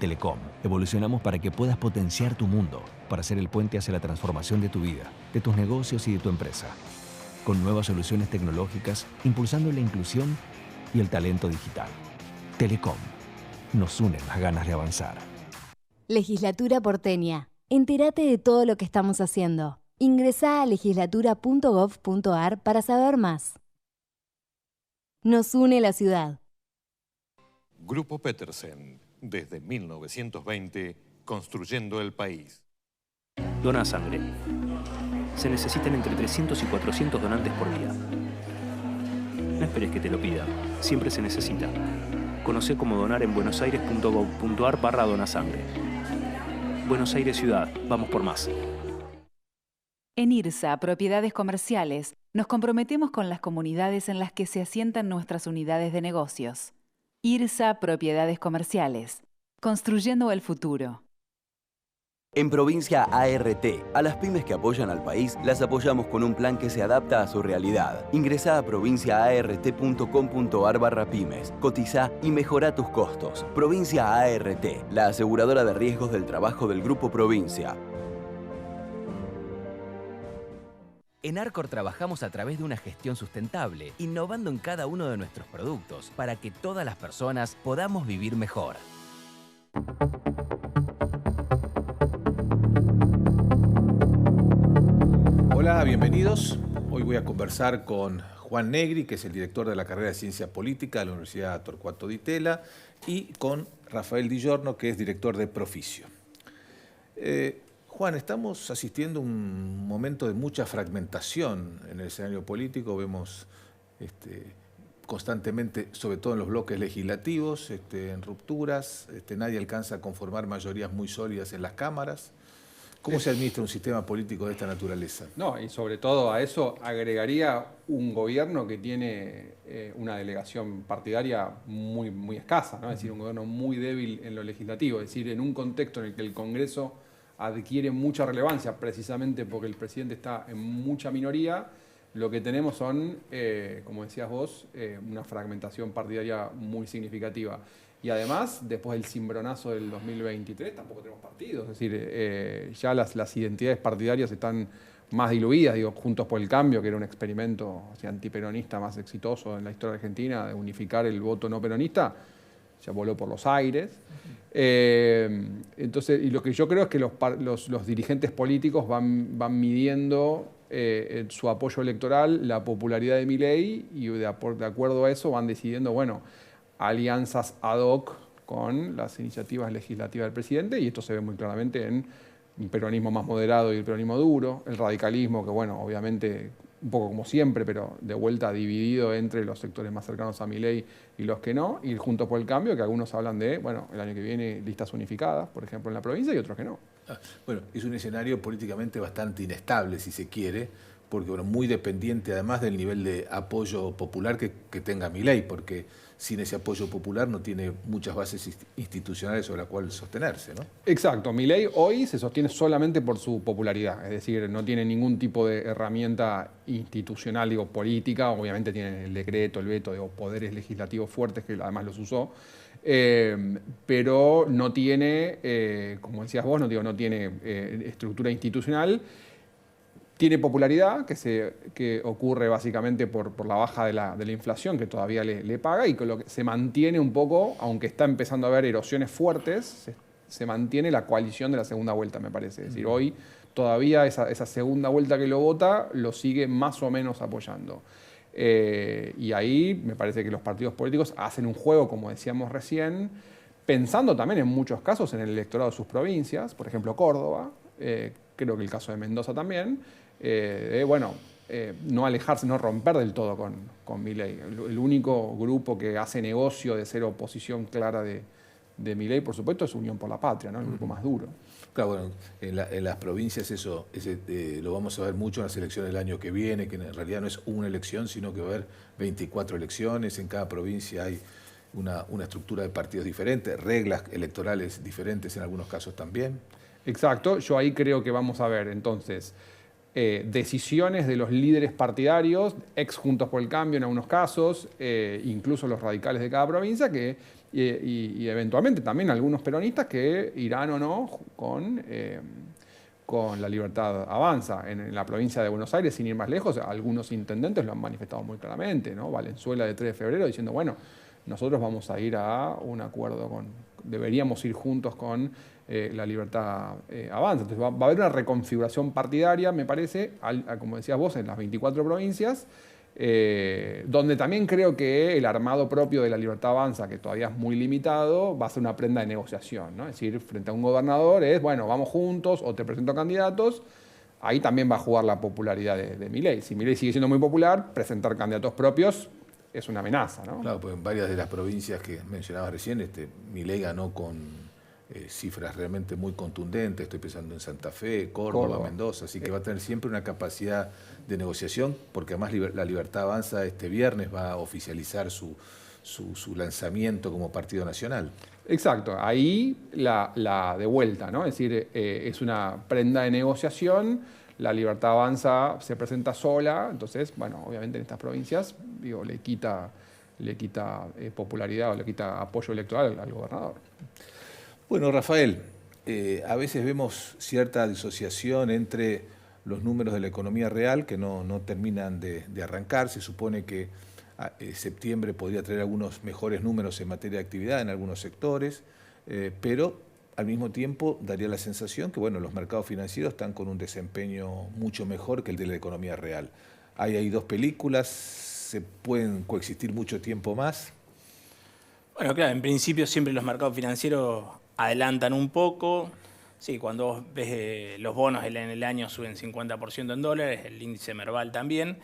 Telecom, evolucionamos para que puedas potenciar tu mundo, para ser el puente hacia la transformación de tu vida, de tus negocios y de tu empresa. Con nuevas soluciones tecnológicas, impulsando la inclusión y el talento digital. Telecom. Nos unen las ganas de avanzar. Legislatura porteña. Entérate de todo lo que estamos haciendo. Ingresá a legislatura.gov.ar para saber más. Nos une la ciudad. Grupo Petersen, desde 1920, construyendo el país. Dona sangre. Se necesitan entre 300 y 400 donantes por día. No esperes que te lo pidan, siempre se necesita. Conocé cómo donar en buenosaires.gov.ar/donasangre. Buenos Aires Ciudad, vamos por más. En IRSA, Propiedades Comerciales, nos comprometemos con las comunidades en las que se asientan nuestras unidades de negocios. IRSA Propiedades Comerciales, construyendo el futuro. En Provincia ART, a las pymes que apoyan al país, las apoyamos con un plan que se adapta a su realidad. Ingresá a provinciaart.com.ar/pymes, cotizá y mejorá tus costos. Provincia ART, la aseguradora de riesgos del trabajo del Grupo Provincia. En Arcor trabajamos a través de una gestión sustentable, innovando en cada uno de nuestros productos para que todas las personas podamos vivir mejor. Hola, bienvenidos. Hoy voy a conversar con Juan Negri, que es el director de la carrera de Ciencia Política de la Universidad Torcuato Di Tella, y con Rafael Di Giorno, que es director de Proficio. Juan, estamos asistiendo a un momento de mucha fragmentación en el escenario político. Vemos constantemente, sobre todo en los bloques legislativos, en rupturas. Nadie alcanza a conformar mayorías muy sólidas en las cámaras. ¿Cómo se administra un sistema político de esta naturaleza? No, y sobre todo a eso agregaría un gobierno que tiene una delegación partidaria muy escasa, ¿no? Es decir, un gobierno muy débil en lo legislativo. Es decir, en un contexto en el que el Congreso adquiere mucha relevancia, precisamente porque el presidente está en mucha minoría, lo que tenemos son, como decías vos, una fragmentación partidaria muy significativa. Y además, después del cimbronazo del 2023, tampoco tenemos partidos. Es decir, ya las identidades partidarias están más diluidas. Digo, Juntos por el Cambio, que era un experimento antiperonista más exitoso en la historia argentina, de unificar el voto no peronista, ya voló por los aires. Entonces, y lo que yo creo es que los dirigentes políticos van midiendo su apoyo electoral, la popularidad de Milei, y de acuerdo a eso van decidiendo, bueno, alianzas ad hoc con las iniciativas legislativas del presidente, y esto se ve muy claramente en un peronismo más moderado y el peronismo duro, el radicalismo, que bueno, obviamente un poco como siempre, pero de vuelta dividido entre los sectores más cercanos a Milei y los que no, y Juntos por el Cambio, que algunos hablan de, bueno, el año que viene listas unificadas, por ejemplo, en la provincia, y otros que no. Bueno, es un escenario políticamente bastante inestable, si se quiere, porque bueno, muy dependiente además del nivel de apoyo popular que tenga Milei, porque sin ese apoyo popular no tiene muchas bases institucionales sobre las cuales sostenerse, ¿no? Exacto. Milei hoy se sostiene solamente por su popularidad, es decir, no tiene ningún tipo de herramienta institucional, digo, política. Obviamente tiene el decreto, el veto, digo, poderes legislativos fuertes, que además los usó, pero no tiene, como decías vos, no tiene estructura institucional. Tiene popularidad, que ocurre básicamente por la baja de la inflación, que todavía le paga, y con lo que se mantiene un poco, aunque está empezando a haber erosiones fuertes, se mantiene la coalición de la segunda vuelta, me parece. Es decir, hoy todavía esa segunda vuelta que lo vota lo sigue más o menos apoyando. Y ahí me parece que los partidos políticos hacen un juego, como decíamos recién, pensando también en muchos casos en el electorado de sus provincias, por ejemplo Córdoba, creo que el caso de Mendoza también, no alejarse, no romper del todo con Milei. El único grupo que hace negocio de ser oposición clara de Milei, por supuesto, es Unión por la Patria, ¿no? El grupo más duro. Claro, bueno, en las provincias eso lo vamos a ver mucho en las elecciones del año que viene, que en realidad no es una elección, sino que va a haber 24 elecciones. En cada provincia hay una estructura de partidos diferentes, reglas electorales diferentes en algunos casos también. Exacto, yo ahí creo que vamos a ver entonces decisiones de los líderes partidarios, ex Juntos por el Cambio en algunos casos, incluso los radicales de cada provincia, y eventualmente también algunos peronistas que irán o no con La Libertad Avanza. En la provincia de Buenos Aires, sin ir más lejos, algunos intendentes lo han manifestado muy claramente, ¿no? Valenzuela de 3 de febrero diciendo, bueno, nosotros vamos a ir a un acuerdo deberíamos ir juntos con La Libertad Avanza. Entonces va a haber una reconfiguración partidaria, me parece, como decías vos, en las 24 provincias, donde también creo que el armado propio de La Libertad Avanza, que todavía es muy limitado, va a ser una prenda de negociación, ¿no? Es decir, frente a un gobernador es, bueno, vamos juntos o te presento candidatos. Ahí también va a jugar la popularidad de Milei. Si Milei sigue siendo muy popular, presentar candidatos propios es una amenaza, ¿no? Claro, pues en varias de las provincias que mencionabas recién, Milei ganó con cifras realmente muy contundentes. Estoy pensando en Santa Fe, Córdoba, Mendoza, así que va a tener siempre una capacidad de negociación, porque además La Libertad Avanza este viernes va a oficializar su lanzamiento como partido nacional. Exacto, ahí la de vuelta, ¿no? Es decir, es una prenda de negociación. La Libertad Avanza se presenta sola, entonces, bueno, obviamente en estas provincias, digo, le quita popularidad o le quita apoyo electoral al gobernador. Bueno, Rafael, a veces vemos cierta disociación entre los números de la economía real que no terminan de arrancar. Se supone que septiembre podría traer algunos mejores números en materia de actividad en algunos sectores, pero al mismo tiempo daría la sensación que bueno, los mercados financieros están con un desempeño mucho mejor que el de la economía real. Hay ahí dos películas, se pueden coexistir mucho tiempo más. Bueno, claro, en principio siempre los mercados financieros adelantan un poco. Sí, cuando vos ves los bonos en el año suben 50% en dólares, el índice Merval también.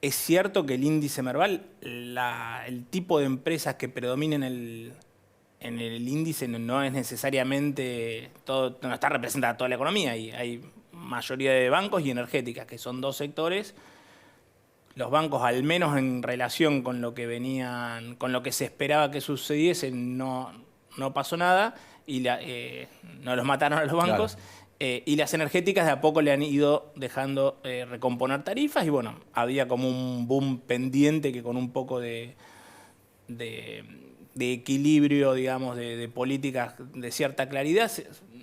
Es cierto que el índice Merval, el tipo de empresas que predominen en el índice no es necesariamente todo, no está representada toda la economía. Hay mayoría de bancos y energéticas, que son dos sectores. Los bancos, al menos en relación con lo que con lo que se esperaba que sucediese, no pasó nada y no los mataron a los bancos. Claro. Y las energéticas de a poco le han ido dejando recomponer tarifas y bueno, había como un boom pendiente que con un poco de equilibrio, digamos, de políticas de cierta claridad,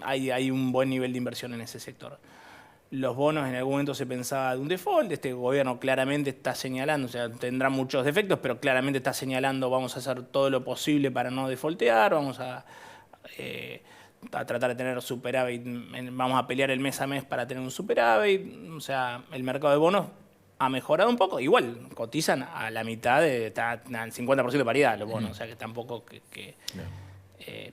hay un buen nivel de inversión en ese sector. Los bonos en algún momento se pensaba de un default, este gobierno claramente está señalando, o sea, tendrá muchos defectos, pero claramente está señalando vamos a hacer todo lo posible para no defaultear, vamos a tratar de tener superávit, vamos a pelear el mes a mes para tener un superávit, o sea, el mercado de bonos ha mejorado un poco, igual cotizan a la mitad, está al 50% de paridad los bonos, o sea que tampoco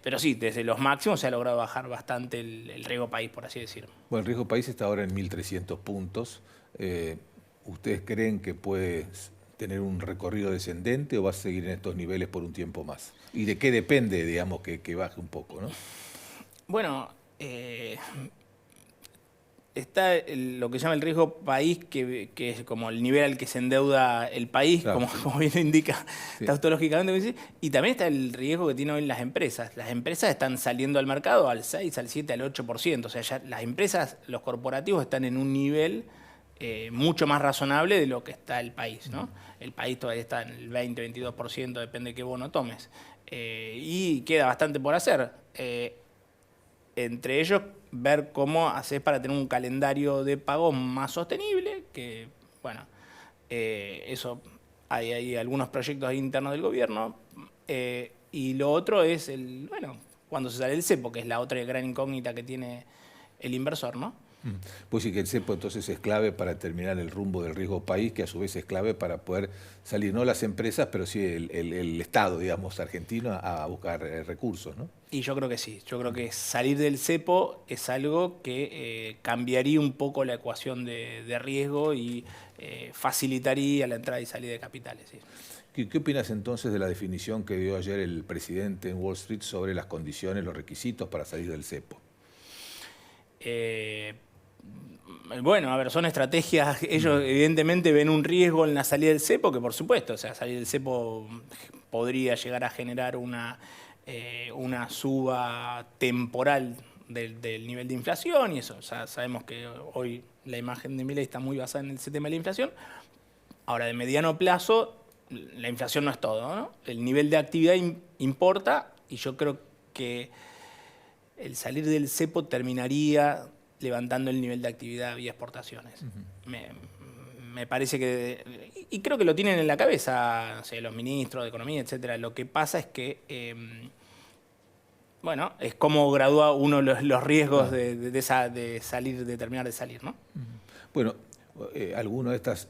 pero sí, desde los máximos se ha logrado bajar bastante el riesgo país, por así decirlo. Bueno, el riesgo país está ahora en 1.300 puntos. ¿Ustedes creen que puede tener un recorrido descendente o va a seguir en estos niveles por un tiempo más? ¿Y de qué depende, digamos, que baje un poco, no? Bueno, está lo que se llama el riesgo país, que es como el nivel al que se endeuda el país, claro, como bien lo indica tautológicamente, y también está el riesgo que tienen hoy las empresas. Las empresas están saliendo al mercado al 6, al 7, al 8%, o sea, ya las empresas, los corporativos están en un nivel mucho más razonable de lo que está el país, ¿no? El país todavía está en el 20, 22%, depende de qué bono tomes, y queda bastante por hacer. Entre ellos, ver cómo haces para tener un calendario de pago más sostenible, que, bueno, eso hay algunos proyectos internos del gobierno, y lo otro es, cuando se sale el cepo, que es la otra gran incógnita que tiene el inversor, ¿no? Pues sí, que el cepo entonces es clave para determinar el rumbo del riesgo país, que a su vez es clave para poder salir, no las empresas, pero sí el Estado, digamos, argentino, a buscar recursos, ¿no? Y yo creo que sí, yo creo que salir del cepo es algo que cambiaría un poco la ecuación de riesgo y facilitaría la entrada y salida de capitales. Sí. ¿Qué opinas entonces de la definición que dio ayer el presidente en Wall Street sobre las condiciones, los requisitos para salir del cepo? Bueno, a ver, son estrategias, ellos evidentemente ven un riesgo en la salida del cepo, que por supuesto, o sea, salir del cepo podría llegar a generar una suba temporal del nivel de inflación y eso, o sea, sabemos que hoy la imagen de Milei está muy basada en el tema de la inflación. Ahora, de mediano plazo, la inflación no es todo, ¿no? El nivel de actividad importa, y yo creo que el salir del cepo terminaría levantando el nivel de actividad vía exportaciones. Me parece que, y creo que lo tienen en la cabeza, no sé, los ministros de Economía, etcétera. Lo que pasa es que, bueno, es como gradúa uno los riesgos de salir, de terminar de salir, ¿no? Bueno, alguno de estas...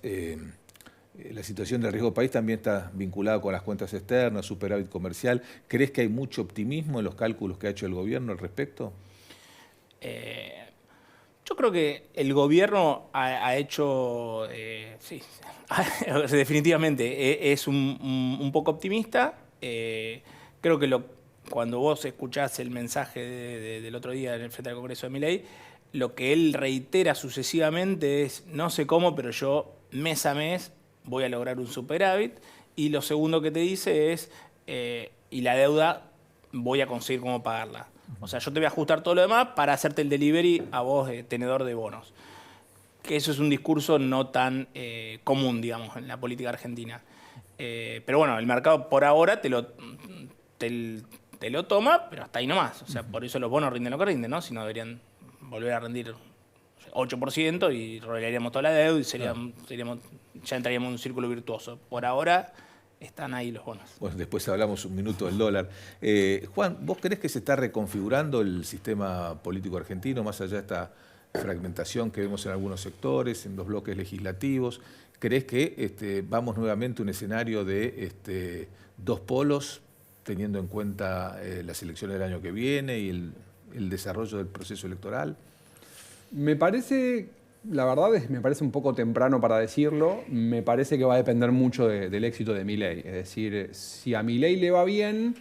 la situación del riesgo país también está vinculada con las cuentas externas, superávit comercial. ¿Crees que hay mucho optimismo en los cálculos que ha hecho el gobierno al respecto? Yo creo que el gobierno ha hecho, sí, definitivamente, es un poco optimista. Creo que cuando vos escuchás el mensaje del otro día en el frente del Congreso de Milei, lo que él reitera sucesivamente es, no sé cómo, pero yo mes a mes voy a lograr un superávit, y lo segundo que te dice es, y la deuda voy a conseguir cómo pagarla. O sea, yo te voy a ajustar todo lo demás para hacerte el delivery a vos, tenedor de bonos. Que eso es un discurso no tan común, digamos, en la política argentina. Pero bueno, el mercado por ahora te lo toma, pero hasta ahí nomás. O sea, por eso los bonos rinden lo que rinden, ¿no? Si no, deberían volver a rendir 8% y rolearíamos toda la deuda y ya entraríamos en un círculo virtuoso. Por ahora están ahí los bonos. Bueno, después hablamos un minuto del dólar. Juan, ¿vos creés que se está reconfigurando el sistema político argentino, más allá de esta fragmentación que vemos en algunos sectores, en los bloques legislativos? ¿Creés que vamos nuevamente a un escenario de dos polos, teniendo en cuenta las elecciones del año que viene y el desarrollo del proceso electoral? Me parece, la verdad me parece un poco temprano para decirlo. Me parece que va a depender mucho del éxito de Milei. Es decir, si a Milei le va bien,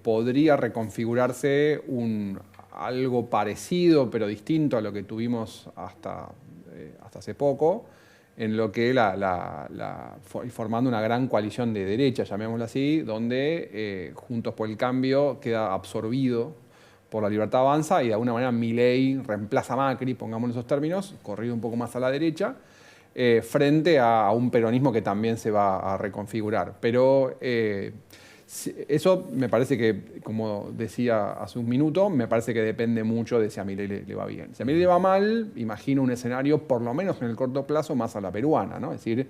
podría reconfigurarse algo parecido pero distinto a lo que tuvimos hasta hace poco, en lo que formando una gran coalición de derecha, llamémoslo así, donde Juntos por el Cambio queda absorbido por La Libertad Avanza y de alguna manera Milei reemplaza a Macri, pongámoslo en esos términos, corrido un poco más a la derecha, frente a un peronismo que también se va a reconfigurar. Pero eso me parece que, como decía hace un minuto, me parece que depende mucho de si a Milei le va bien. Si a Milei le va mal, imagino un escenario, por lo menos en el corto plazo, más a la peruana, ¿no? Es decir,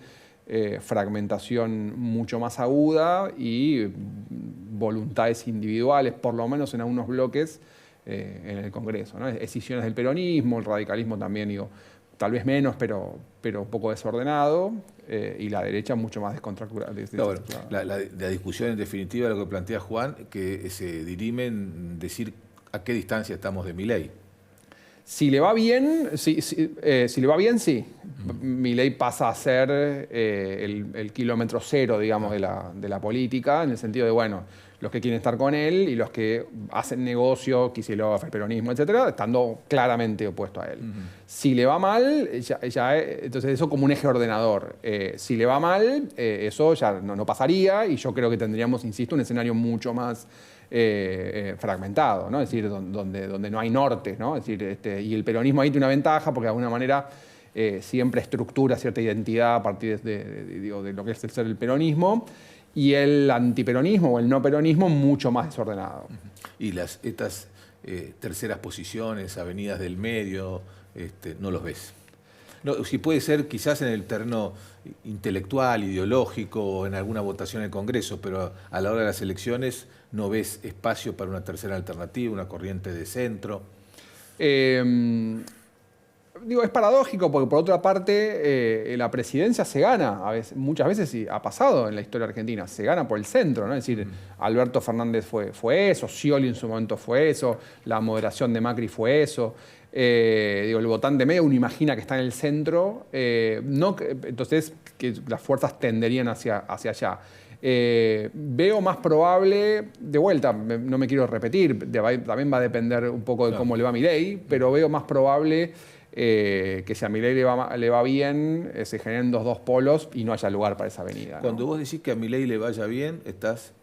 fragmentación mucho más aguda y voluntades individuales, por lo menos en algunos bloques en el Congreso, ¿no? Escisiones del peronismo, el radicalismo también, digo, tal vez menos, pero un poco desordenado, y la derecha mucho más descontracturada. Bueno, la discusión en definitiva, lo que plantea Juan, que se dirime en decir a qué distancia estamos de Milei. Si le va bien, sí. Milei pasa a ser el kilómetro cero, digamos, de la política, en el sentido de, bueno, los que quieren estar con él y los que hacen negocio, Kicillof, el peronismo, etcétera, estando claramente opuesto a él. Si le va mal, entonces eso como un eje ordenador. Si le va mal, eso ya no pasaría, y yo creo que tendríamos, insisto, un escenario mucho más fragmentado, ¿no? Es decir, donde no hay norte, ¿no? Es decir, y el peronismo ahí tiene una ventaja porque de alguna manera siempre estructura cierta identidad a partir de lo que es el ser el peronismo, y el antiperonismo o el no peronismo mucho más desordenado. Y estas terceras posiciones, avenidas del medio, no los ves. No, si puede ser quizás en el terreno intelectual, ideológico, o en alguna votación en el Congreso, pero a la hora de las elecciones no ves espacio para una tercera alternativa, una corriente de centro. Digo, es paradójico porque por otra parte la presidencia se gana, muchas veces, y ha pasado en la historia argentina, se gana por el centro, ¿no? Es decir, Alberto Fernández fue eso, Scioli en su momento fue eso, la moderación de Macri fue eso. El votante medio uno imagina que está en el centro, entonces que las fuerzas tenderían hacia allá. Veo más probable, de vuelta, no me quiero repetir, también va a depender un poco de cómo le va a Milei, pero veo más probable que si a Milei le va bien, se generen dos polos y no haya lugar para esa avenida, ¿no? Cuando vos decís que a Milei le vaya bien, estás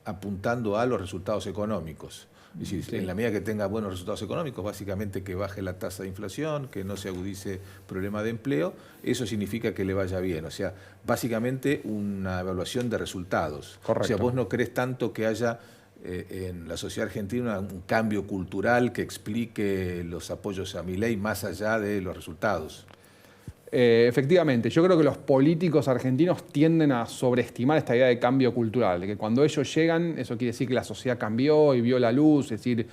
apuntando a los resultados económicos. Es decir, en la medida que tenga buenos resultados económicos, básicamente que baje la tasa de inflación, que no se agudice problema de empleo, eso significa que le vaya bien. O sea, básicamente una evaluación de resultados. Correcto. O sea, vos no crees tanto que haya en la sociedad argentina un cambio cultural que explique los apoyos a Milei más allá de los resultados. Efectivamente, yo creo que los políticos argentinos tienden a sobreestimar esta idea de cambio cultural, de que cuando ellos llegan, eso quiere decir que la sociedad cambió y vio la luz, es decir,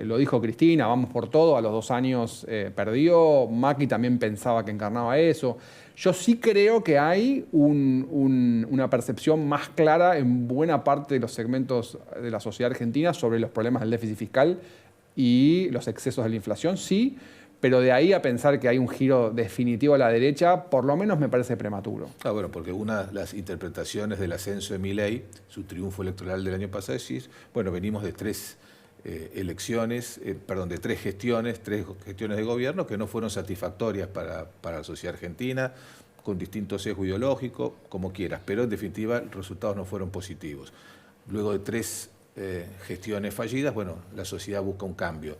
lo dijo Cristina, vamos por todo, a los 2 años perdió, Macri también pensaba que encarnaba eso. Yo sí creo que hay una percepción más clara en buena parte de los segmentos de la sociedad argentina sobre los problemas del déficit fiscal y los excesos de la inflación, sí. Pero de ahí a pensar que hay un giro definitivo a la derecha, por lo menos me parece prematuro. Ah, bueno, porque una de las interpretaciones del ascenso de Milei, su triunfo electoral del año pasado, es decir, bueno, venimos de 3 de 3 gestiones de gobierno que no fueron satisfactorias para la sociedad argentina, con distinto sesgo ideológico, como quieras, pero en definitiva los resultados no fueron positivos. Luego de 3 gestiones fallidas, bueno, la sociedad busca un cambio.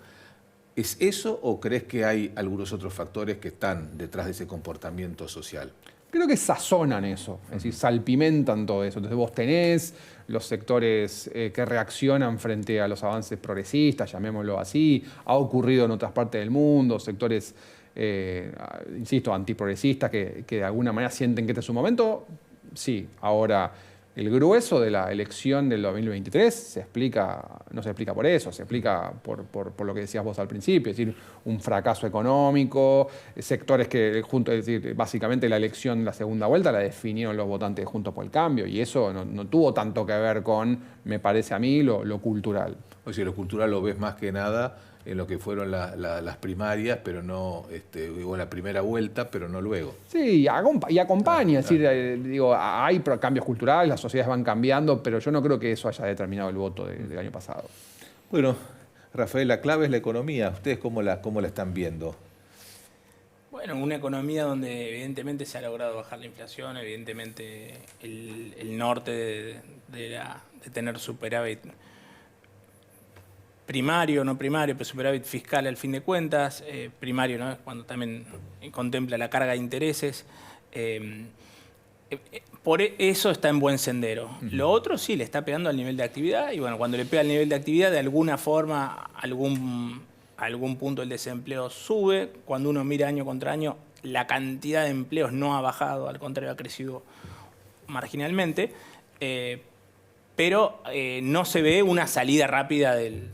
¿Es eso o crees que hay algunos otros factores que están detrás de ese comportamiento social? Creo que sazonan eso, es decir, salpimentan todo eso. Entonces vos tenés los sectores que reaccionan frente a los avances progresistas, llamémoslo así. Ha ocurrido en otras partes del mundo, sectores, insisto, antiprogresistas que de alguna manera sienten que este es su momento. Sí, ahora el grueso de la elección del 2023 no se explica por eso, se explica por lo que decías vos al principio, es decir, un fracaso económico, sectores que, es decir, básicamente la elección, la segunda vuelta, la definieron los votantes de Juntos por el Cambio, y eso no tuvo tanto que ver con, me parece a mí, lo cultural. O sea, lo cultural lo ves más que nada en lo que fueron las primarias, pero no, o la primera vuelta, pero no luego. Sí, y acompaña, es decir, digo, hay cambios culturales, las sociedades van cambiando, pero yo no creo que eso haya determinado el voto del año pasado. Bueno, Rafael, la clave es la economía. ¿Ustedes cómo la están viendo? Bueno, una economía donde evidentemente se ha logrado bajar la inflación, evidentemente el norte de tener superávit primario, no primario, pero superávit fiscal al fin de cuentas, primario, ¿no? Cuando también contempla la carga de intereses. Por eso está en buen sendero. Lo otro sí, le está pegando al nivel de actividad y bueno, cuando le pega al nivel de actividad, de alguna forma, algún punto el desempleo sube. Cuando uno mira año contra año, la cantidad de empleos no ha bajado, al contrario, ha crecido marginalmente. Pero no se ve una salida rápida del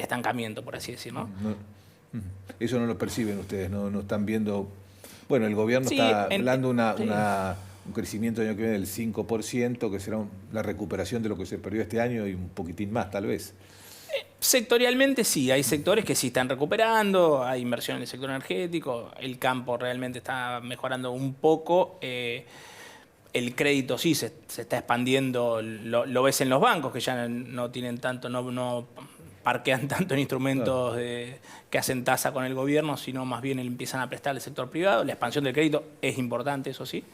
estancamiento, por así decirlo. Eso no lo perciben ustedes, no están viendo. Bueno, el gobierno está hablando un crecimiento del año que viene del 5%, que será la recuperación de lo que se perdió este año y un poquitín más, tal vez. Sectorialmente sí, hay sectores que sí están recuperando, hay inversión en el sector energético, el campo realmente está mejorando un poco. El crédito sí se está expandiendo, lo ves en los bancos que ya no tienen tanto, no parquean tanto en instrumentos que hacen tasa con el gobierno, sino más bien empiezan a prestar al sector privado. La expansión del crédito es importante, eso sí.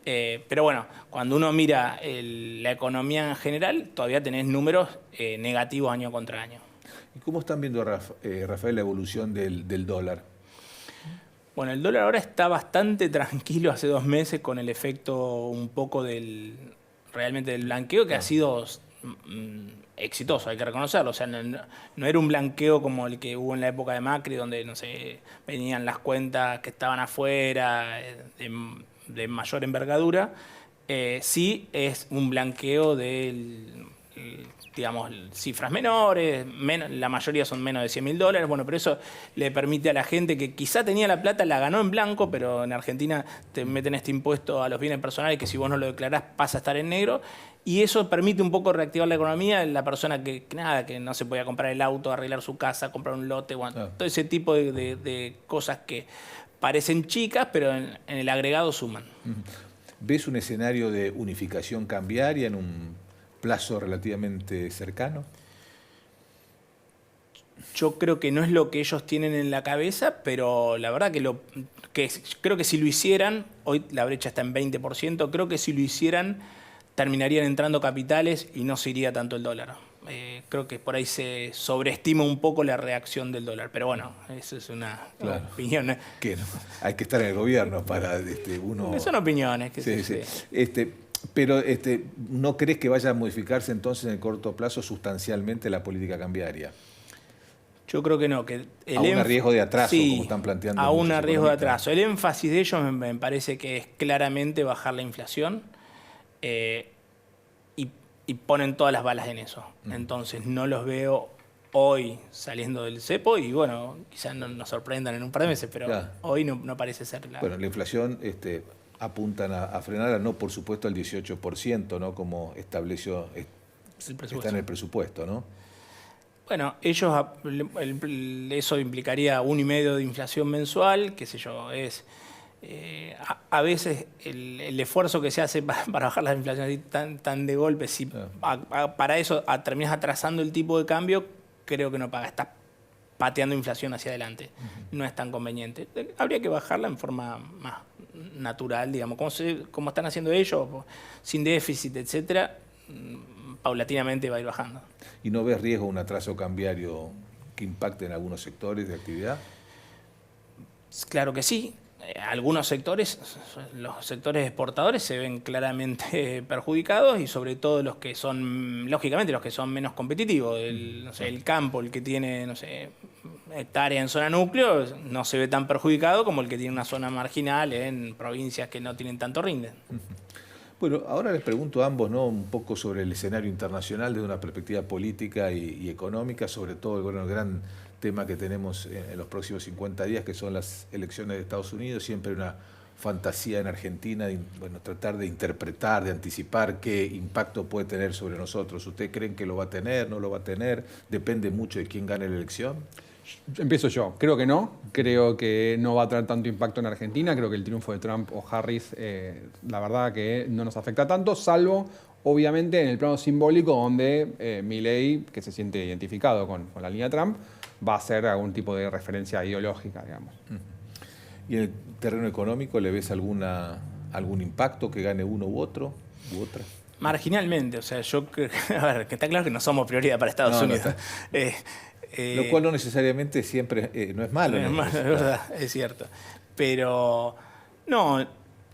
Pero bueno, cuando uno mira la economía en general, todavía tenés números negativos año contra año. ¿Y cómo están viendo, Rafael, la evolución del dólar? Bueno, el dólar ahora está bastante tranquilo hace 2 meses con el efecto un poco realmente del blanqueo que ha sido exitoso, hay que reconocerlo. O sea, no era un blanqueo como el que hubo en la época de Macri, donde, no sé, venían las cuentas que estaban afuera de mayor envergadura. Sí es un blanqueo digamos, cifras menores, la mayoría son menos de $100.000, bueno, pero eso le permite a la gente que quizá tenía la plata, la ganó en blanco, pero en Argentina te meten este impuesto a los bienes personales que si vos no lo declarás pasa a estar en negro, y eso permite un poco reactivar la economía. La persona que no se podía comprar el auto, arreglar su casa, comprar un lote, bueno, todo ese tipo de cosas que parecen chicas, pero en el agregado suman. ¿Ves un escenario de unificación cambiaria en un plazo relativamente cercano? Yo creo que no es lo que ellos tienen en la cabeza, pero la verdad creo que si lo hicieran, hoy la brecha está en 20%, creo que si lo hicieran terminarían entrando capitales y no se iría tanto el dólar. creo que por ahí se sobreestima un poco la reacción del dólar. Pero bueno, eso es una opinión. Que no, hay que estar en el gobierno para uno... Son opiniones. Que sí. Pero ¿no crees que vaya a modificarse entonces en el corto plazo sustancialmente la política cambiaria? Yo creo que no. Que a un riesgo de atraso, como están planteando. A un riesgo de atraso. El énfasis de ellos me parece que es claramente bajar la inflación y ponen todas las balas en eso. Entonces no los veo hoy saliendo del cepo y bueno, quizás nos sorprendan en un par de meses, pero hoy no parece ser la... Bueno, la inflación apuntan a frenarla, no por supuesto al 18%, ¿no? Como estableció, está en el presupuesto, ¿no? Bueno, ellos, eso implicaría 1,5% de inflación mensual, qué sé yo, a veces el esfuerzo que se hace para bajar la inflación así tan de golpe, si para eso terminas atrasando el tipo de cambio, creo que no paga, estás pateando inflación hacia adelante, no es tan conveniente. Habría que bajarla en forma más natural, digamos, como están haciendo ellos, sin déficit, etcétera, paulatinamente va a ir bajando. ¿Y no ves riesgo un atraso cambiario que impacte en algunos sectores de actividad? Claro que sí. Algunos sectores, los sectores exportadores se ven claramente perjudicados y sobre todo los que son, lógicamente, los que son menos competitivos. El campo, el que tiene, hectárea en zona núcleo, no se ve tan perjudicado como el que tiene una zona marginal en provincias que no tienen tanto rinde. Bueno, ahora les pregunto a ambos, ¿no? Un poco sobre el escenario internacional desde una perspectiva política y económica, sobre todo el gran tema que tenemos en los próximos 50 días, que son las elecciones de Estados Unidos. Siempre una fantasía en Argentina, tratar de interpretar, de anticipar qué impacto puede tener sobre nosotros. ¿Ustedes creen que lo va a tener, no lo va a tener? ¿Depende mucho de quién gane la elección? Empiezo yo. Creo que no. Creo que no va a tener tanto impacto en Argentina. Creo que el triunfo de Trump o Harris, la verdad que no nos afecta tanto, salvo, obviamente, en el plano simbólico, donde Milei, que se siente identificado con la línea Trump, va a ser algún tipo de referencia ideológica, digamos. ¿Y en el terreno económico le ves algún impacto que gane uno u otro u otra? Marginalmente, o sea, yo creo que está claro que no somos prioridad para Estados Unidos. Lo cual no necesariamente siempre no es malo. No es malo, es verdad, es cierto. Pero no,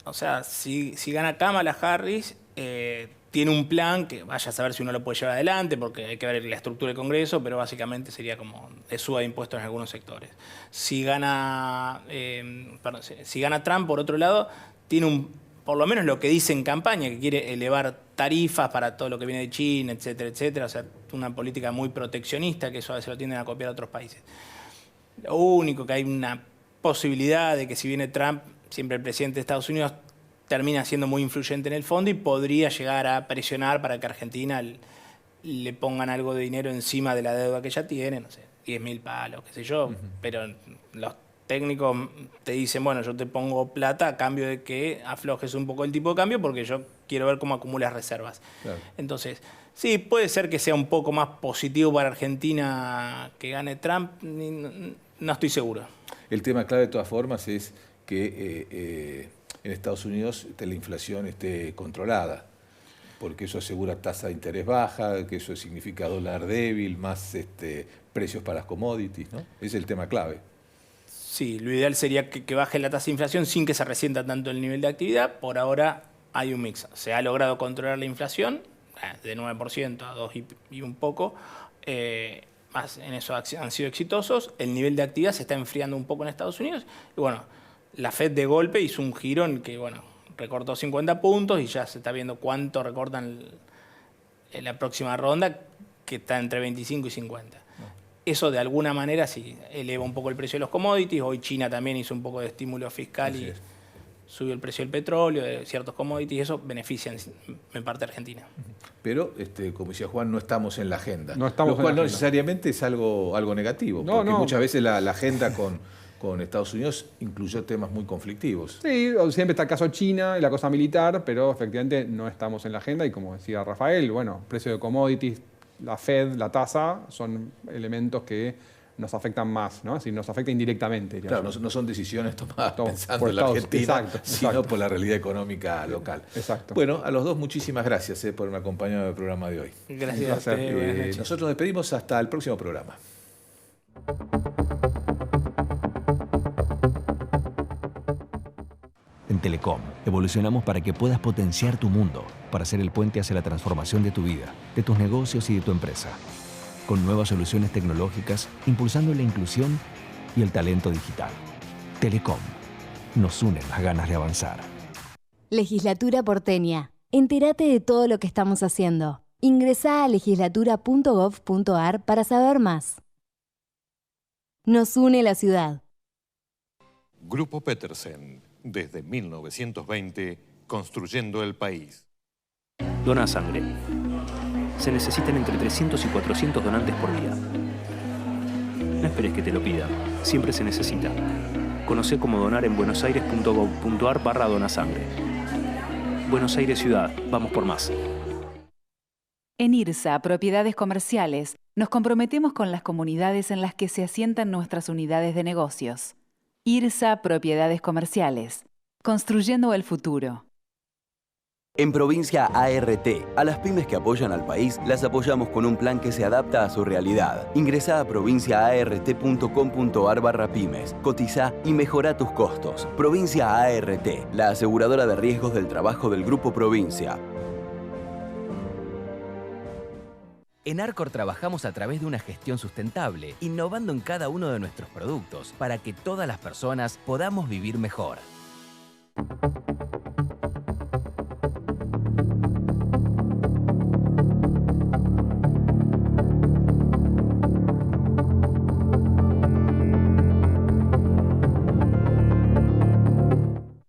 o sea, si gana Kamala Harris, tiene un plan que vaya a saber si uno lo puede llevar adelante, porque hay que ver la estructura del Congreso, pero básicamente sería como de suba de impuestos en algunos sectores. Si gana Trump, por otro lado, tiene por lo menos lo que dice en campaña, que quiere elevar tarifas para todo lo que viene de China, etcétera, etcétera. O sea, una política muy proteccionista, que eso a veces lo tienden a copiar a otros países. Lo único que hay una posibilidad de que si viene Trump, siempre el presidente de Estados Unidos termina siendo muy influyente en el fondo y podría llegar a presionar para que Argentina le pongan algo de dinero encima de la deuda que ya tiene, no sé, 10.000 palos, qué sé yo, pero los técnicos te dicen, bueno, yo te pongo plata a cambio de que aflojes un poco el tipo de cambio porque yo quiero ver cómo acumulas reservas. Claro. Entonces, sí, puede ser que sea un poco más positivo para Argentina que gane Trump, no estoy seguro. El tema clave de todas formas es que en Estados Unidos la inflación esté controlada, porque eso asegura tasa de interés baja, que eso significa dólar débil, más precios para las commodities, ¿no? Ese es el tema clave. Sí, lo ideal sería que baje la tasa de inflación sin que se resienta tanto el nivel de actividad. Por ahora hay un mix. Se ha logrado controlar la inflación de 9% a 2% y un poco. Más en eso han sido exitosos. El nivel de actividad se está enfriando un poco en Estados Unidos. Y bueno, la Fed de golpe hizo un giro en que, bueno, recortó 50 puntos y ya se está viendo cuánto recortan en la próxima ronda, que está entre 25 y 50. Eso de alguna manera sí eleva un poco el precio de los commodities. Hoy China también hizo un poco de estímulo fiscal y subió el precio del petróleo, de ciertos commodities, y eso beneficia en parte a Argentina. Pero, como decía Juan, no estamos en la agenda. No estamos lo cual no necesariamente es algo negativo, porque muchas veces la agenda con Estados Unidos incluyó temas muy conflictivos. Sí, siempre está el caso China y la cosa militar, pero efectivamente no estamos en la agenda y como decía Rafael, bueno, precio de commodities, la Fed, la tasa, son elementos que nos afectan más, ¿no? Es decir, nos afecta indirectamente. Claro, no son decisiones tomadas pensando por en la Estados, Argentina, exacto. sino por la realidad económica local. Exacto. Bueno, a los dos muchísimas gracias por haberme acompañado en el programa de hoy. Gracias a usted, buenas noches. Nosotros nos despedimos hasta el próximo programa. En Telecom, evolucionamos para que puedas potenciar tu mundo, para ser el puente hacia la transformación de tu vida, de tus negocios y de tu empresa. Con nuevas soluciones tecnológicas, impulsando la inclusión y el talento digital. Telecom. Nos unen las ganas de avanzar. Legislatura porteña. Entérate de todo lo que estamos haciendo. Ingresá a legislatura.gov.ar para saber más. Nos une la ciudad. Grupo Petersen, desde 1920, construyendo el país. Dona sangre. Se necesitan entre 300 y 400 donantes por día. No esperes que te lo pidan. Siempre se necesita. Conoce cómo donar en buenosaires.gov.ar/donasangre. Buenos Aires Ciudad. Vamos por más. En IRSA, Propiedades Comerciales, nos comprometemos con las comunidades en las que se asientan nuestras unidades de negocios. IRSA Propiedades Comerciales. Construyendo el futuro. En Provincia ART, a las pymes que apoyan al país, las apoyamos con un plan que se adapta a su realidad. Ingresá a provinciaart.com.ar/pymes, cotizá y mejorá tus costos. Provincia ART, la aseguradora de riesgos del trabajo del Grupo Provincia. En Arcor trabajamos a través de una gestión sustentable, innovando en cada uno de nuestros productos para que todas las personas podamos vivir mejor.